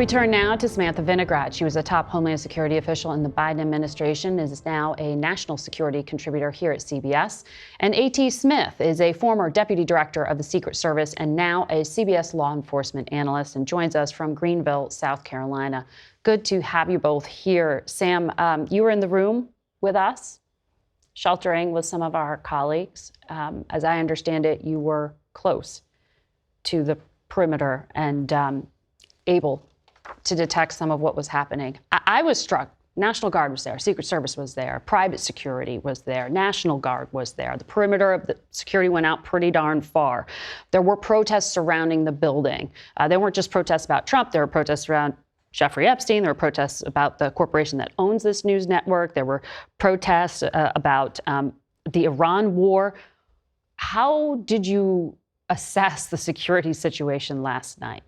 We turn now to Samantha Vinograd. She was a top Homeland Security official in the Biden administration, is now a national security contributor here at CBS. And A.T. Smith is a former deputy director of the Secret Service and now a CBS law enforcement analyst and joins us from Greenville, South Carolina. Good to have you both here. Sam, you were in the room with us, sheltering with some of our colleagues. As I understand it, you were close to the perimeter and able to detect some of what was happening. I was struck. National Guard was there, Secret Service was there, private security was there, National Guard was there. The perimeter of the security went out pretty darn far. There were protests surrounding the building. There weren't just protests about Trump, there were protests around Jeffrey Epstein, there were protests about the corporation that owns this news network, there were protests about the Iran war. How did you assess the security situation last night?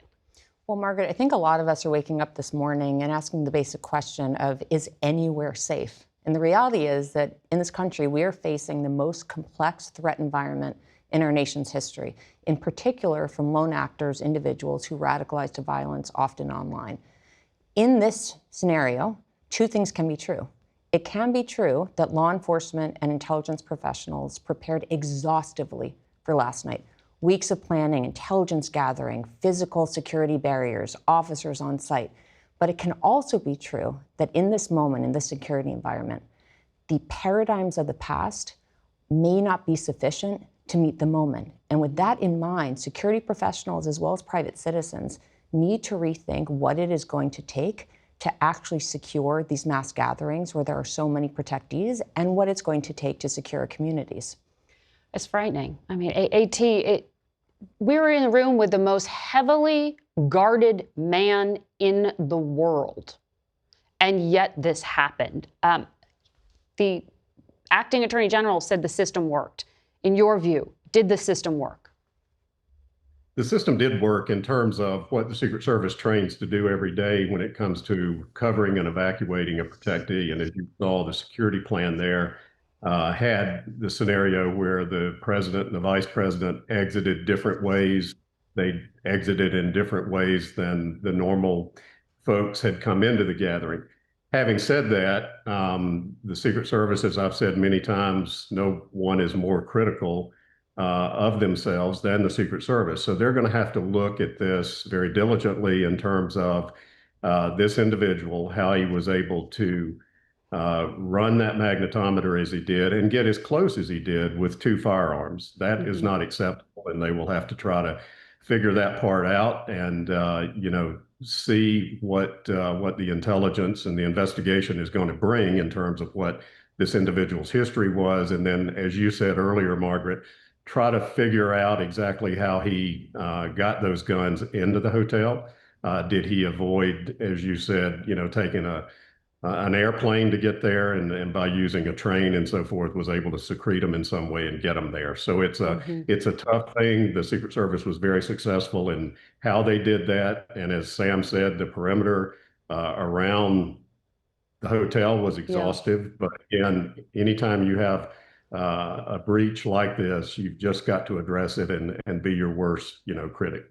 Well, Margaret, I think a lot of us are waking up this morning and asking the basic question of, is anywhere safe? And the reality is that in this country, we are facing the most complex threat environment in our nation's history, in particular from lone actors, individuals who radicalize to violence, often online. In this scenario, two things can be true. It can be true that law enforcement and intelligence professionals prepared exhaustively for last night. Weeks of planning, intelligence gathering, physical security barriers, officers on site. But it can also be true that in this moment, in this security environment, the paradigms of the past may not be sufficient to meet the moment. And with that in mind, security professionals as well as private citizens need to rethink what it is going to take to actually secure these mass gatherings where there are so many protectees and what it's going to take to secure communities. It's frightening. I mean, we were in a room with the most heavily guarded man in the world, and yet this happened. The acting attorney general said the system worked. In your view, did the system work? The system did work in terms of what the Secret Service trains to do every day when it comes to covering and evacuating a protectee. And as you saw, the security plan there had the scenario where the president and the vice president exited different ways. They exited in different ways than the normal folks had come into the gathering. Having said that, the Secret Service, as I've said many times, no one is more critical of themselves than the Secret Service. So they're going to have to look at this very diligently in terms of this individual, how he was able to run that magnetometer as he did and get as close as he did with two firearms. That is not acceptable, and they will have to try to figure that part out and see what the intelligence and the investigation is going to bring in terms of what this individual's history was. And then, as you said earlier, Margaret, try to figure out exactly how he got those guns into the hotel. Did he avoid, as you said, taking an airplane to get there, and by using a train and so forth, was able to secrete them in some way and get them there. So it's a tough thing. The Secret Service was very successful in how they did that. And as Sam said, the perimeter around the hotel was exhaustive. Yeah. But again, anytime you have a breach like this, you've just got to address it and be your worst, critic.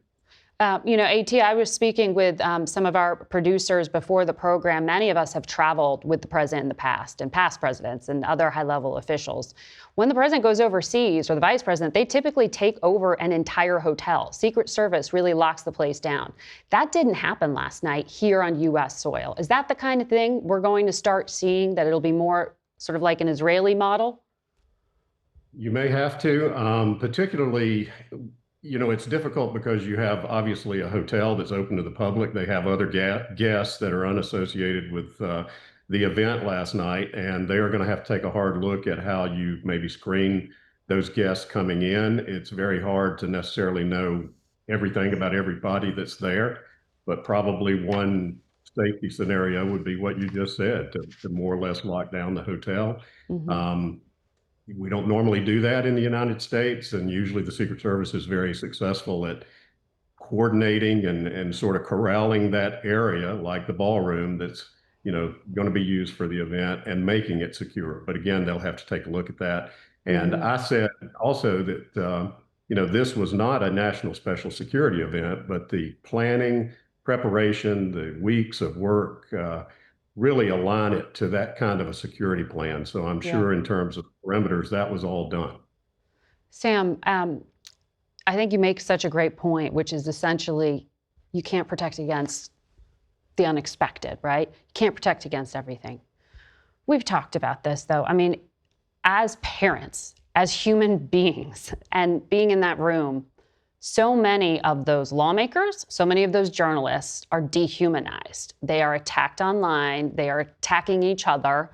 AT, I was speaking with some of our producers before the program. Many of us have traveled with the president in the past, and past presidents and other high-level officials. When the president goes overseas, or the vice president, they typically take over an entire hotel. Secret Service really locks the place down. That didn't happen last night here on U.S. soil. Is that the kind of thing we're going to start seeing, that it'll be more sort of like an Israeli model? You may have to, particularly. It's difficult because you have obviously a hotel that's open to the public. They have other guests that are unassociated with the event last night, and they are going to have to take a hard look at how you maybe screen those guests coming in. It's very hard to necessarily know everything about everybody that's there, but probably one safety scenario would be what you just said, to more or less lock down the hotel. Mm-hmm. We don't normally do that in the United States, and usually the Secret Service is very successful at coordinating and sort of corralling that area, like the ballroom that's going to be used for the event, and making it secure. But again, they'll have to take a look at that. And I said also that this was not a national special security event, but the planning, preparation, the weeks of work, really align it to that kind of a security plan. So I'm sure in terms of perimeters, that was all done. Sam, I think you make such a great point, which is essentially you can't protect against the unexpected, right? You can't protect against everything. We've talked about this, though. I mean, as parents, as human beings, and being in that room, so many of those lawmakers, so many of those journalists are dehumanized. They are attacked online. They are attacking each other.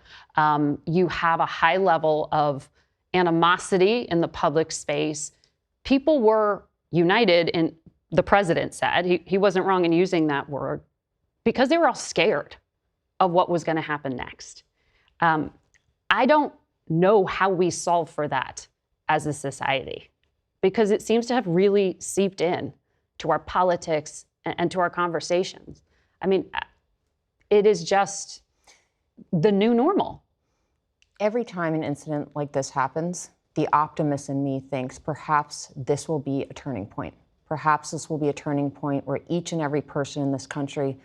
You have a high level of animosity in the public space. People were united, and the president said, he wasn't wrong in using that word, because they were all scared of what was going to happen next. I don't know how we solve for that as a society, because it seems to have really seeped in to our politics and to our conversations. I mean, it is just the new normal. Every time an incident like this happens, the optimist in me thinks perhaps this will be a turning point. Perhaps this will be a turning point where each and every person in this country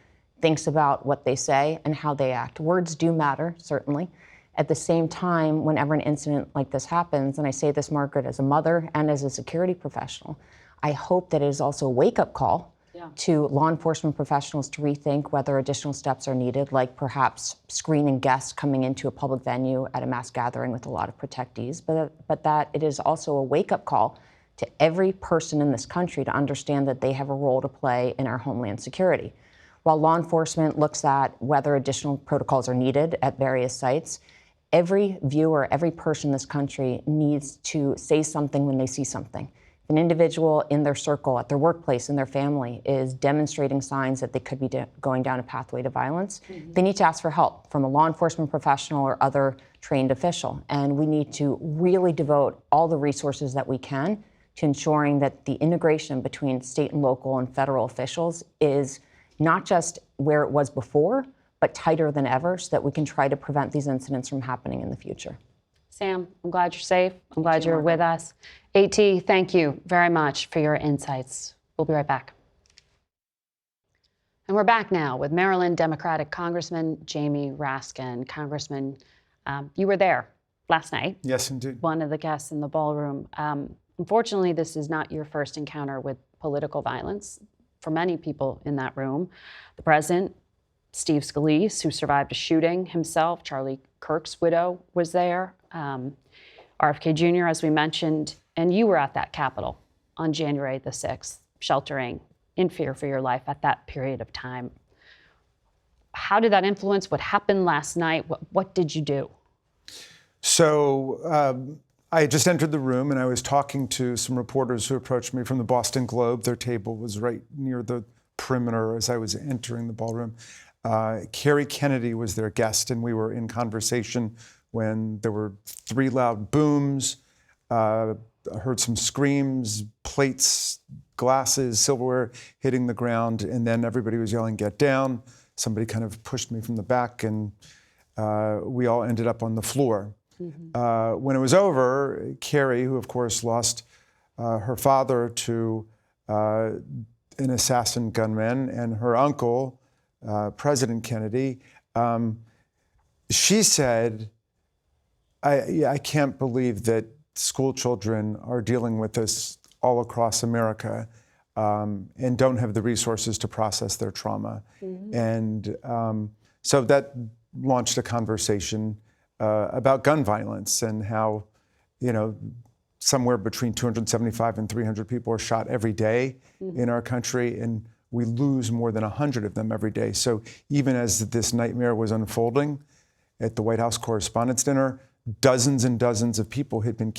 thinks about what they say and how they act. Words do matter, certainly. At the same time, whenever an incident like this happens, and I say this, Margaret, as a mother and as a security professional, I hope that it is also a wake-up call to law enforcement professionals to rethink whether additional steps are needed, like perhaps screening guests coming into a public venue at a mass gathering with a lot of protectees, but that it is also a wake-up call to every person in this country to understand that they have a role to play in our homeland security. While law enforcement looks at whether additional protocols are needed at various sites, every viewer, every person in this country needs to say something when they see something. If an individual in their circle, at their workplace, in their family, is demonstrating signs that they could be going down a pathway to violence, they need to ask for help from a law enforcement professional or other trained official. And we need to really devote all the resources that we can to ensuring that the integration between state and local and federal officials is not just where it was before, but tighter than ever, so that we can try to prevent these incidents from happening in the future. Sam, I'm glad you're safe. I'm glad you're with us. AT, thank you very much for your insights. We'll be right back. And we're back now with Maryland Democratic Congressman Jamie Raskin. Congressman, you were there last night. Yes, indeed. One of the guests in the ballroom. Unfortunately, this is not your first encounter with political violence. For many people in that room, the president, Steve Scalise, who survived a shooting himself, Charlie Kirk's widow was there, RFK Jr., as we mentioned, and you were at that Capitol on January the 6th, sheltering in fear for your life at that period of time. How did that influence what happened last night? What did you do? So I had just entered the room and I was talking to some reporters who approached me from the Boston Globe. Their table was right near the perimeter as I was entering the ballroom. Kerry Kennedy was their guest, and we were in conversation when there were 3 loud booms. I heard some screams, plates, glasses, silverware hitting the ground, and then everybody was yelling, "Get down." Somebody kind of pushed me from the back, and we all ended up on the floor. When it was over, Kerry, who of course lost her father to an assassin gunman, and her uncle, President Kennedy, she said, I can't believe that school children are dealing with this all across America and don't have the resources to process their trauma. And so that launched a conversation about gun violence and how, somewhere between 275 and 300 people are shot every day in our country, and we lose more than 100 of them every day. So even as this nightmare was unfolding at the White House Correspondents' Dinner, dozens and dozens of people had been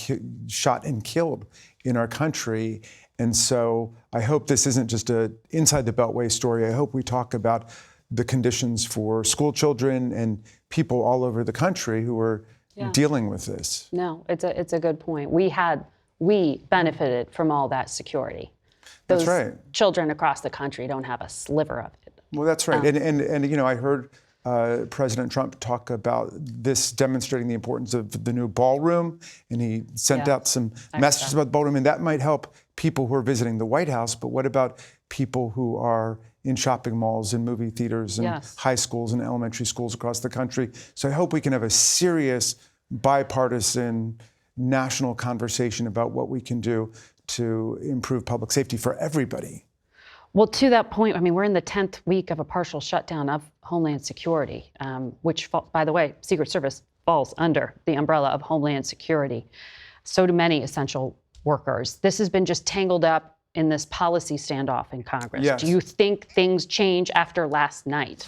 shot and killed in our country. And so I hope this isn't just an inside the Beltway story. I hope we talk about the conditions for school children and people all over the country who are dealing with this. No, it's a good point. We benefited from all that security. Those That's right. children across the country don't have a sliver of it. Well, that's right. And I heard President Trump talk about this demonstrating the importance of the new ballroom, and he sent out some messages about the ballroom, and that might help people who are visiting the White House. But what about people who are in shopping malls and movie theaters and Yes. high schools and elementary schools across the country. So I hope we can have a serious bipartisan national conversation about what we can do to improve public safety for everybody. Well, to that point, I mean, we're in the 10th week of a partial shutdown of Homeland Security, which, by the way, Secret Service falls under the umbrella of Homeland Security. So do many essential workers. This has been just tangled up in this policy standoff in Congress. Yes. Do you think things change after last night?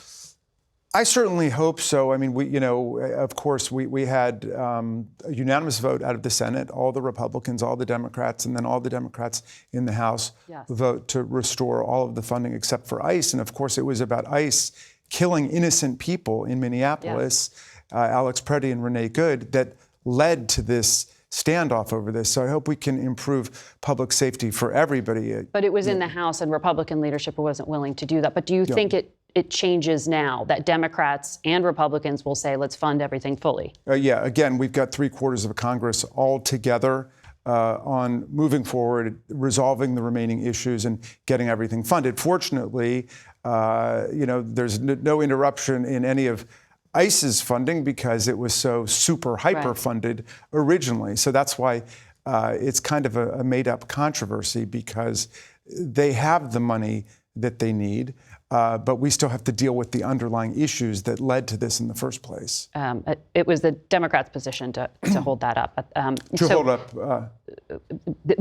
I certainly hope so. I mean, of course, we had a unanimous vote out of the Senate, all the Republicans, all the Democrats, and then all the Democrats in the House vote to restore all of the funding except for ICE. And of course, it was about ICE killing innocent people in Minneapolis, Alex Preddy and Renee Good, that led to this standoff over this. So I hope we can improve public safety for everybody. But it was in the House, and Republican leadership wasn't willing to do that. But do you think it changes now that Democrats and Republicans will say, let's fund everything fully? Again, we've got 3/4 of Congress all together on moving forward, resolving the remaining issues and getting everything funded. Fortunately, there's no interruption in any of ICE's funding because it was so super hyper funded originally. So that's why it's kind of a made up controversy, because they have the money that they need. But we still have to deal with the underlying issues that led to this in the first place. It was the Democrats' position to hold that up.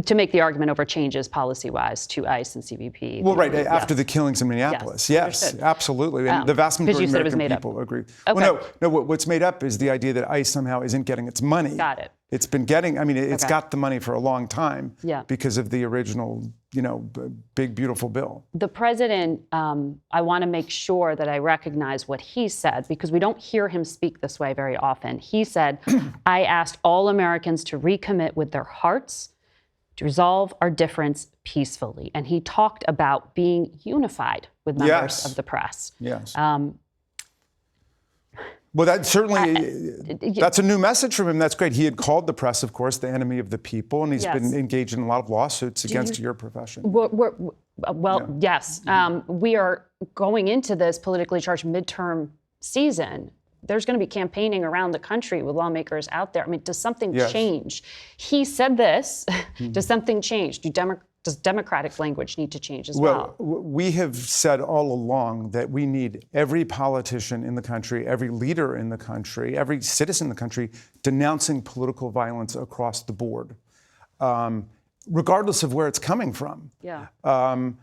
To make the argument over changes policy-wise to ICE and CBP. Well, after the killings in Minneapolis. Yes, absolutely. And the vast majority of American people agree. Okay. Well, no, what's made up is the idea that ICE somehow isn't getting its money. Got it. It's been getting, it's got the money for a long time because of the original, big, beautiful bill. The president, I want to make sure that I recognize what he said, because we don't hear him speak this way very often. He said, I asked all Americans to recommit with their hearts to resolve our difference peacefully. And he talked about being unified with members of the press. Yes. Well, that certainly, that's a new message from him. That's great. He had called the press, of course, the enemy of the people, and he's been engaged in a lot of lawsuits against your profession. Yes. We are going into this politically charged midterm season. There's going to be campaigning around the country with lawmakers out there. I mean, does something change? He said this. Does something change? Does Democratic language need to change as well? Well, we have said all along that we need every politician in the country, every leader in the country, every citizen in the country denouncing political violence across the board, regardless of where it's coming from. Yeah. I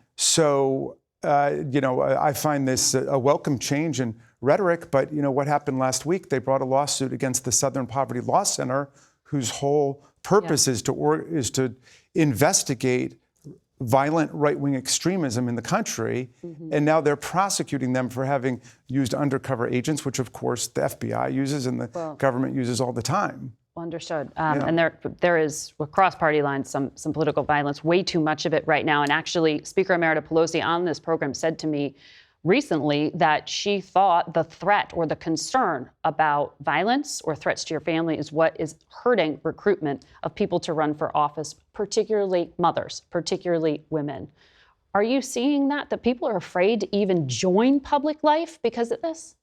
find this a welcome change in rhetoric, but what happened last week? They brought a lawsuit against the Southern Poverty Law Center, whose whole purpose is to investigate violent right-wing extremism in the country, and now they're prosecuting them for having used undercover agents, which of course the FBI uses and the government uses all the time. Understood. And there is, across party lines, some political violence, way too much of it right now. And actually, Speaker Emerita Pelosi on this program said to me recently that she thought the threat or the concern about violence or threats to your family is what is hurting recruitment of people to run for office, particularly mothers, particularly women. Are you seeing that people are afraid to even join public life because of this?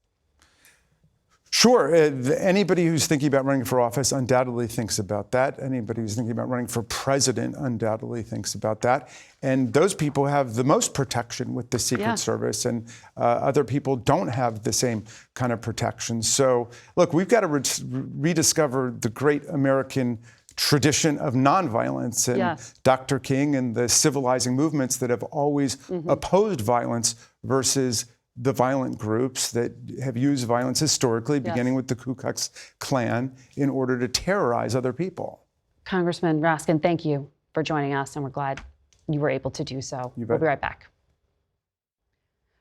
Sure. Anybody who's thinking about running for office undoubtedly thinks about that. Anybody who's thinking about running for president undoubtedly thinks about that. And those people have the most protection with the Secret Service, and other people don't have the same kind of protection. So, look, we've got to rediscover the great American tradition of nonviolence and Dr. King and the civilizing movements that have always opposed violence versus the violent groups that have used violence historically, beginning with the Ku Klux Klan, in order to terrorize other people. Congressman Raskin, thank you for joining us, and we're glad you were able to do so. You bet. We'll be right back.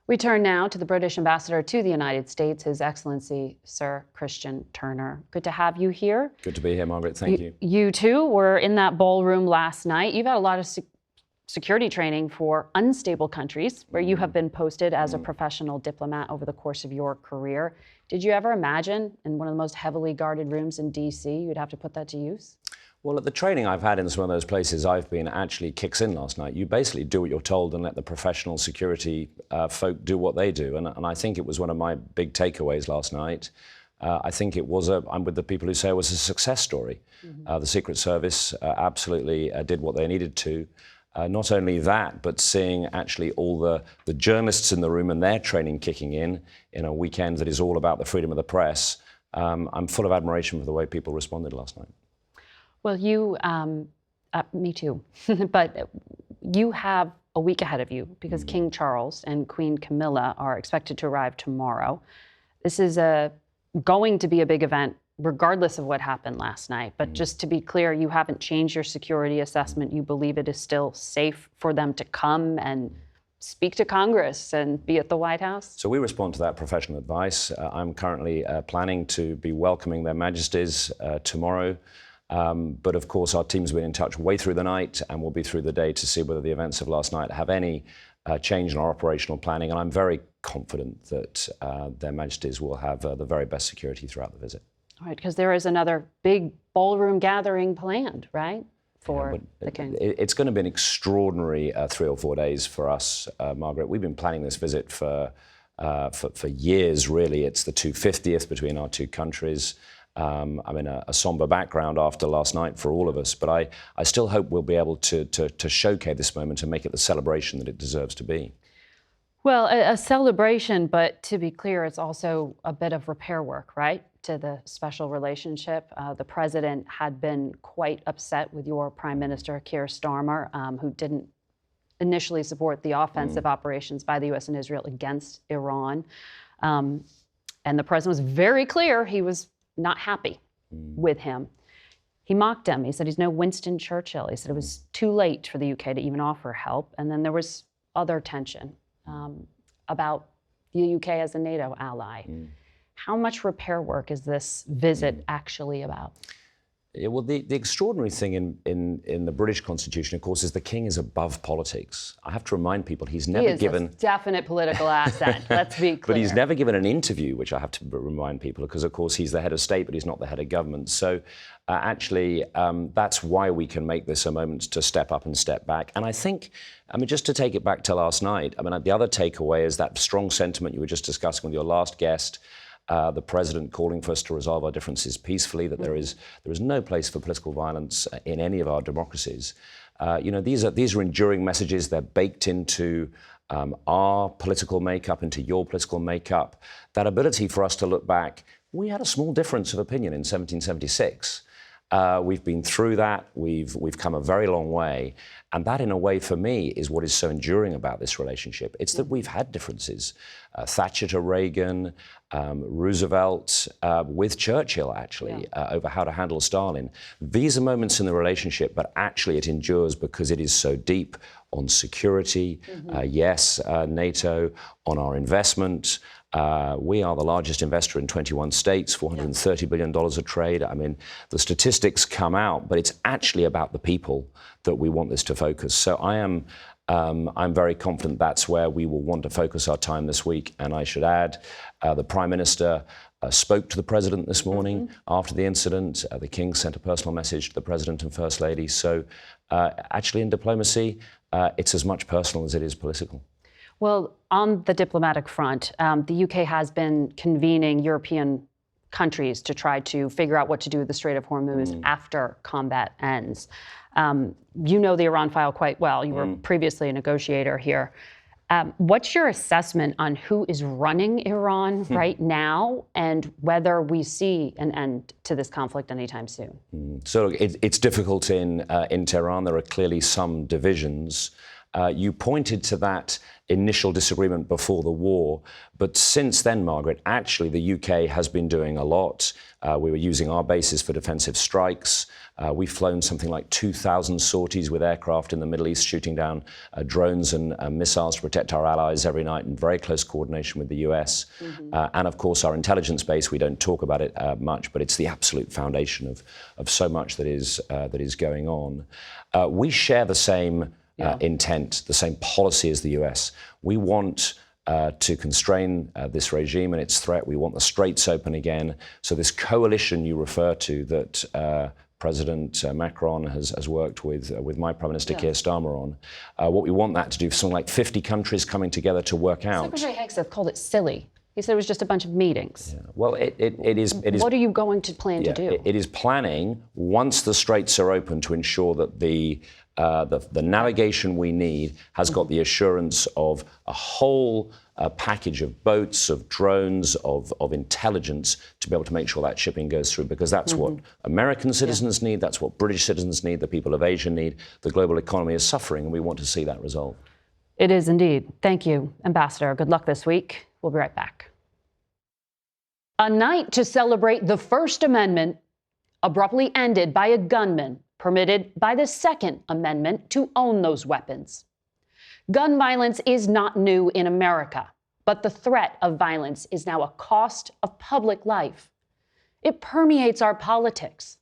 We turn now to the British Ambassador to the United States, His Excellency Sir Christian Turner. Good to have you here. Good to be here, Margaret. Thank you. You too were in that ballroom last night. You've had a lot of security training for unstable countries where you have been posted as a professional diplomat over the course of your career. Did you ever imagine in one of the most heavily guarded rooms in D.C. you'd have to put that to use? Well, the training I've had in some of those places I've been actually kicks in last night. You basically do what you're told and let the professional security folk do what they do. And I think it was one of my big takeaways last night. I think it was I'm with the people who say it was a success story. The Secret Service absolutely did what they needed to. Not only that, but seeing actually all the journalists in the room and their training kicking in a weekend that is all about the freedom of the press. I'm full of admiration for the way people responded last night. Well, me too, but you have a week ahead of you because King Charles and Queen Camilla are expected to arrive tomorrow. This is going to be a big event, regardless of what happened last night. But just to be clear, you haven't changed your security assessment. You believe it is still safe for them to come and speak to Congress and be at the White House? So we respond to that professional advice. I'm currently planning to be welcoming their majesties tomorrow. But of course, our team's been in touch way through the night and will be through the day to see whether the events of last night have any change in our operational planning. And I'm very confident that their majesties will have the very best security throughout the visit. All right, because there is another big ballroom gathering planned, right, for the king? It's going to be an extraordinary 3 or 4 days for us, Margaret. We've been planning this visit for years, really. It's the 250th between our two countries. I'm in a somber background after last night for all of us, but I still hope we'll be able to showcase this moment and make it the celebration that it deserves to be. Well, a celebration, but to be clear, it's also a bit of repair work, right, to the special relationship. The president had been quite upset with your Prime Minister, Keir Starmer, who didn't initially support the offensive operations by the U.S. and Israel against Iran. And the president was very clear he was not happy with him. He mocked him. He said he's no Winston Churchill. He said it was too late for the UK to even offer help. And then there was other tension about the UK as a NATO ally. How much repair work is this visit actually about? Yeah, well, the extraordinary thing in the British Constitution, of course, is the king is above politics. I have to remind people he's never given... He is a definite political asset, let's be clear. But he's never given an interview, which I have to remind people, because, of course, he's the head of state, but he's not the head of government. So, actually, that's why we can make this a moment to step up and step back. And I think, just to take it back to last night, the other takeaway is that strong sentiment you were just discussing with your last guest, the president calling for us to resolve our differences peacefully, that there is no place for political violence in any of our democracies. These are enduring messages. They're baked into our political makeup, into your political makeup. That ability for us to look back, we had a small difference of opinion in 1776. We've been through that. We've come a very long way. And that, in a way, for me, is what is so enduring about this relationship. It's that we've had differences. Thatcher to Reagan, Roosevelt with Churchill, actually, over how to handle Stalin. These are moments in the relationship, but actually it endures because it is so deep on security, yes, NATO, on our investment. We are the largest investor in 21 states, $430 billion of trade. The statistics come out, but it's actually about the people that we want this to focus. So I'm very confident that's where we will want to focus our time this week. And I should add, the Prime Minister spoke to the President this morning after the incident. The King sent a personal message to the President and First Lady. So actually in diplomacy, it's as much personal as it is political. Well, on the diplomatic front, the UK has been convening European countries to try to figure out what to do with the Strait of Hormuz after combat ends. You know the Iran file quite well. You were previously a negotiator here. What's your assessment on who is running Iran right now and whether we see an end to this conflict anytime soon? So it's difficult in Tehran. There are clearly some divisions. You pointed to that initial disagreement before the war, but since then, Margaret, actually the UK has been doing a lot. We were using our bases for defensive strikes. We've flown something like 2,000 sorties with aircraft in the Middle East, shooting down drones and missiles to protect our allies every night in very close coordination with the US. And of course, our intelligence base, we don't talk about it much, but it's the absolute foundation of so much that is going on. We share the same intent, the same policy as the US. We want to constrain this regime and its threat. We want the straits open again. So this coalition you refer to that President Macron has worked with my Prime Minister Keir Starmer on. What we want that to do, something like 50 countries coming together to work out. Secretary Hegseth called it silly. He said it was just a bunch of meetings. Yeah. Well, it is. What are you going to plan to do? It is planning, once the straits are open, to ensure that the navigation we need has got the assurance of a whole package of boats, of drones, of intelligence to be able to make sure that shipping goes through, because that's what American citizens need, that's what British citizens need, the people of Asia need. The global economy is suffering, and we want to see that resolved. It is indeed. Thank you, Ambassador. Good luck this week. We'll be right back. A night to celebrate the First Amendment abruptly ended by a gunman permitted by the Second Amendment to own those weapons. Gun violence is not new in America, but the threat of violence is now a cost of public life. It permeates our politics.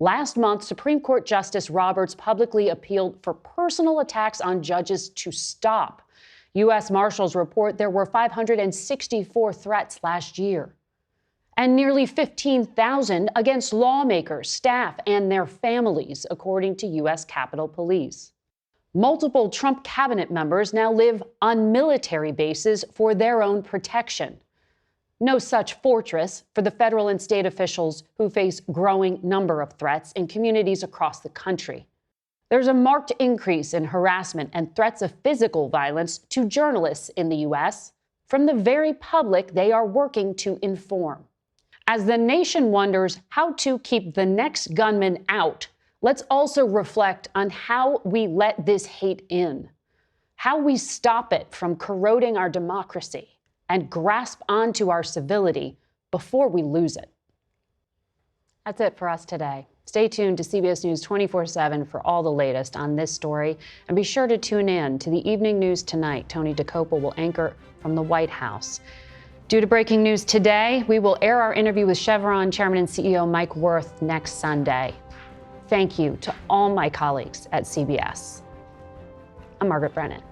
Last month, Supreme Court Justice Roberts publicly appealed for personal attacks on judges to stop. U.S. Marshals report there were 564 threats last year, and nearly 15,000 against lawmakers, staff, and their families, according to U.S. Capitol Police. Multiple Trump cabinet members now live on military bases for their own protection. No such fortress for the federal and state officials who face growing number of threats in communities across the country. There's a marked increase in harassment and threats of physical violence to journalists in the U.S. from the very public they are working to inform. As the nation wonders how to keep the next gunman out, let's also reflect on how we let this hate in, how we stop it from corroding our democracy and grasp onto our civility before we lose it. That's it for us today. Stay tuned to CBS News 24/7 for all the latest on this story, and be sure to tune in to the evening news tonight. Tony DeCopa will anchor from the White House. Due to breaking news today, we will air our interview with Chevron Chairman and CEO Mike Wirth next Sunday. Thank you to all my colleagues at CBS. I'm Margaret Brennan.